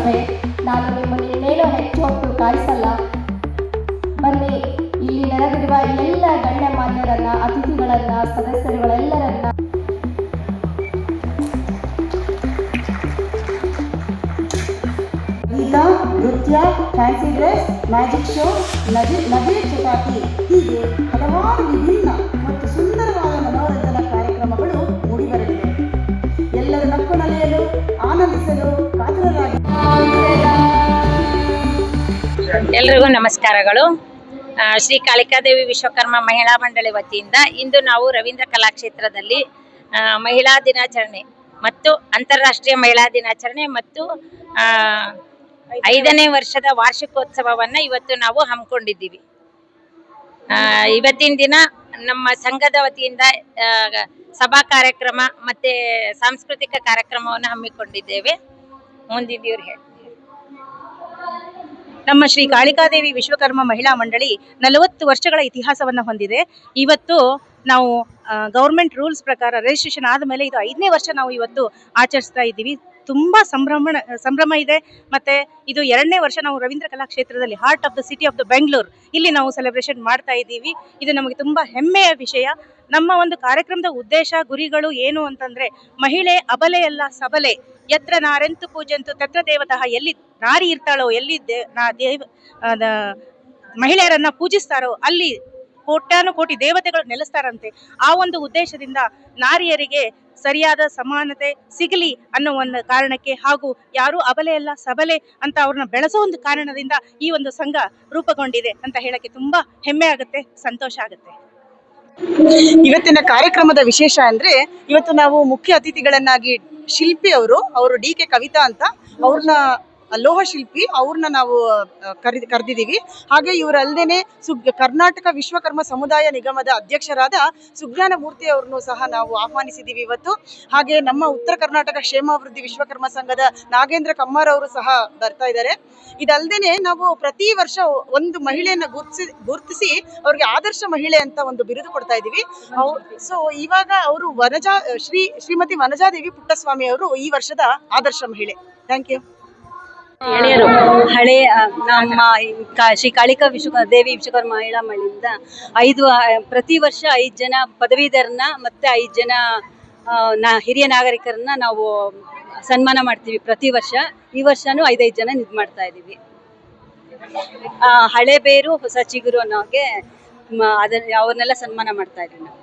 ಸಭೆ. ನಾನು ನಿಮ್ಮನ್ನು ಇನ್ನೇನೋ ಹೆಚ್ಚು ಹೊತ್ತು ಕಾಯಿಸಲ್ಲ. ಬನ್ನಿ, ಇಲ್ಲಿ ನೆರೆದಿರುವ ಎಲ್ಲ ಗಣ್ಯಮಾನ್ಯರನ್ನ, ಅತಿಥಿಗಳನ್ನ, ಸದಸ್ಯರುಗಳೆಲ್ಲರನ್ನ ಗೀತ, ನೃತ್ಯ, ಫ್ಯಾನ್ಸಿ ಡ್ರೆಸ್, ಮ್ಯಾಜಿಕ್ ಶೋ, ನಗೆ ಚಪಾತಿ ಹೀಗೆ ಹಲವಾರು ವಿಭಿನ್ನ ಮತ್ತು ಸುಂದರವಾದ ಮನೋರಂಜನಾ ಕಾರ್ಯಕ್ರಮಗಳು ಮೂಡಿಬರಲಿವೆ. ಎಲ್ಲರೂ ನಕ್ಕು ನಲಿಯಲು, ಆನಂದಿಸಲು ಕಾತರರಾಗಿ. ಎಲ್ರಿಗೂ ನಮಸ್ಕಾರಗಳು. ಶ್ರೀ ಕಾಳಿಕಾದೇವಿ ವಿಶ್ವಕರ್ಮ ಮಹಿಳಾ ಮಂಡಳಿ ವತಿಯಿಂದ ಇಂದು ನಾವು ರವೀಂದ್ರ ಕಲಾಕ್ಷೇತ್ರದಲ್ಲಿ ಮಹಿಳಾ ದಿನಾಚರಣೆ ಮತ್ತು ಅಂತಾರಾಷ್ಟ್ರೀಯ ಮಹಿಳಾ ದಿನಾಚರಣೆ ಮತ್ತು 5ನೇ ವರ್ಷದ ವಾರ್ಷಿಕೋತ್ಸವವನ್ನು ಇವತ್ತು ನಾವು ಹಮ್ಮಿಕೊಂಡಿದ್ದೀವಿ. ಇವತ್ತಿನ ದಿನ ನಮ್ಮ ಸಂಘದ ವತಿಯಿಂದ ಸಭಾ ಕಾರ್ಯಕ್ರಮ ಮತ್ತೆ ಸಾಂಸ್ಕೃತಿಕ ಕಾರ್ಯಕ್ರಮವನ್ನು ಹಮ್ಮಿಕೊಂಡಿದ್ದೇವೆ. ಮುಂದಿನ ಹೇಳಿ. ನಮ್ಮ ಶ್ರೀ ಕಾಳಿಕಾದೇವಿ ವಿಶ್ವಕರ್ಮ ಮಹಿಳಾ ಮಂಡಳಿ 40 ವರ್ಷಗಳ ಇತಿಹಾಸವನ್ನು ಹೊಂದಿದೆ. ಇವತ್ತು ನಾವು ಗೌರ್ಮೆಂಟ್ ರೂಲ್ಸ್ ಪ್ರಕಾರ ರಿಜಿಸ್ಟ್ರೇಷನ್ ಆದಮೇಲೆ ಇದು 5ನೇ ವರ್ಷ ನಾವು ಇವತ್ತು ಆಚರಿಸ್ತಾ ಇದ್ದೀವಿ. ತುಂಬ ಸಂಭ್ರಮ ಇದೆ. ಮತ್ತು ಇದು 2ನೇ ವರ್ಷ ನಾವು ರವೀಂದ್ರ ಕಲಾಕ್ಷೇತ್ರದಲ್ಲಿ, heart of the city of ದ ಬೆಂಗಳೂರು, ಇಲ್ಲಿ ನಾವು ಸೆಲೆಬ್ರೇಷನ್ ಮಾಡ್ತಾ ಇದ್ದೀವಿ. ಇದು ನಮಗೆ ತುಂಬ ಹೆಮ್ಮೆಯ ವಿಷಯ. ನಮ್ಮ ಒಂದು ಕಾರ್ಯಕ್ರಮದ ಉದ್ದೇಶ, ಗುರಿಗಳು ಏನು ಅಂತಂದರೆ, ಮಹಿಳೆ ಅಬಲೆಯಲ್ಲ ಸಬಲೆ, ಯತ್ರ ನಾರೆಂತು ಪೂಜಂತು ತತ್ರ ದೇವತಃ, ಎಲ್ಲಿ ನಾರಿ ಇರ್ತಾಳೋ, ಎಲ್ಲಿ ಮಹಿಳೆಯರನ್ನ ಪೂಜಿಸ್ತಾರೋ ಅಲ್ಲಿ ಕೋಟ್ಯಾನುಕೋಟಿ ದೇವತೆಗಳು ನೆಲೆಸ್ತಾರಂತೆ. ಆ ಒಂದು ಉದ್ದೇಶದಿಂದ ನಾರಿಯರಿಗೆ ಸರಿಯಾದ ಸಮಾನತೆ ಸಿಗಲಿ ಅನ್ನೋ ಒಂದು ಕಾರಣಕ್ಕೆ, ಹಾಗೂ ಯಾರು ಅಬಲೆಯಲ್ಲ ಸಬಲೆ ಅಂತ ಅವ್ರನ್ನ ಬೆಳೆಸೋ ಒಂದು ಕಾರಣದಿಂದ ಈ ಒಂದು ಸಂಘ ರೂಪುಗೊಂಡಿದೆ ಅಂತ ಹೇಳಕ್ಕೆ ತುಂಬಾ ಹೆಮ್ಮೆ ಆಗುತ್ತೆ, ಸಂತೋಷ ಆಗುತ್ತೆ. ಇವತ್ತಿನ ಕಾರ್ಯಕ್ರಮದ ವಿಶೇಷ ಅಂದ್ರೆ, ಇವತ್ತು ನಾವು ಮುಖ್ಯ ಅತಿಥಿಗಳನ್ನಾಗಿ ಶಿಲ್ಪಿ ಅವರು ಡಿ ಕೆ ಕವಿತಾ ಅಂತ, ಅವ್ರನ್ನ ಲೋಹ ಶಿಲ್ಪಿ, ಅವ್ರನ್ನ ನಾವು ಕರೆದಿದ್ದೀವಿ. ಹಾಗೆ ಇವರಲ್ಲದೇನೆ ಕರ್ನಾಟಕ ವಿಶ್ವಕರ್ಮ ಸಮುದಾಯ ನಿಗಮದ ಅಧ್ಯಕ್ಷರಾದ ಸುಜ್ಞಾನ ಮೂರ್ತಿ ಅವ್ರನ್ನು ಸಹ ನಾವು ಆಹ್ವಾನಿಸಿದ್ದೀವಿ ಇವತ್ತು. ಹಾಗೆ ನಮ್ಮ ಉತ್ತರ ಕರ್ನಾಟಕ ಕ್ಷೇಮಾಭಿವೃದ್ಧಿ ವಿಶ್ವಕರ್ಮ ಸಂಘದ ನಾಗೇಂದ್ರ ಕಮ್ಮಾರ್ ಅವರು ಸಹ ಬರ್ತಾ ಇದ್ದಾರೆ. ಇದಲ್ಲದೇನೆ ನಾವು ಪ್ರತಿ ವರ್ಷ ಒಂದು ಮಹಿಳೆಯನ್ನ ಗುರುತಿಸಿ ಅವ್ರಿಗೆ ಆದರ್ಶ ಮಹಿಳೆ ಅಂತ ಒಂದು ಬಿರುದು ಕೊಡ್ತಾ ಇದ್ದೀವಿ. ಸೊ ಇವಾಗ ಅವರು ಶ್ರೀಮತಿ ವನಜಾದೇವಿ ಪುಟ್ಟಸ್ವಾಮಿ ಅವರು ಈ ವರ್ಷದ ಆದರ್ಶ ಮಹಿಳೆ. Thank you. ಹಳೆ ನಮ್ಮ ಶ್ರೀ ಕಾಳಿಕಾ ದೇವಿ ವಿಶ್ವಕರ್ಮ ಮಹಿಳಾ ಮಂಡಳಿಯಿಂದ ಪ್ರತಿ ವರ್ಷ 5 ಜನ ಪದವೀಧರನ್ನ ಮತ್ತೆ 5 ಜನ ಹಿರಿಯ ನಾಗರಿಕರನ್ನ ನಾವು ಸನ್ಮಾನ ಮಾಡ್ತೀವಿ ಪ್ರತಿ ವರ್ಷ. ಈ ವರ್ಷನೂ 5 ಜನ ಮಾಡ್ತಾ ಇದ್ದೀವಿ. ಹಳೆ ಬೇರು ಹೊಸ ಚಿಗುರು ಅನ್ನೋಗೆ ಅವ್ರನ್ನೆಲ್ಲ ಸನ್ಮಾನ ಮಾಡ್ತಾ ಇದ್ದೀವಿ ನಾವು.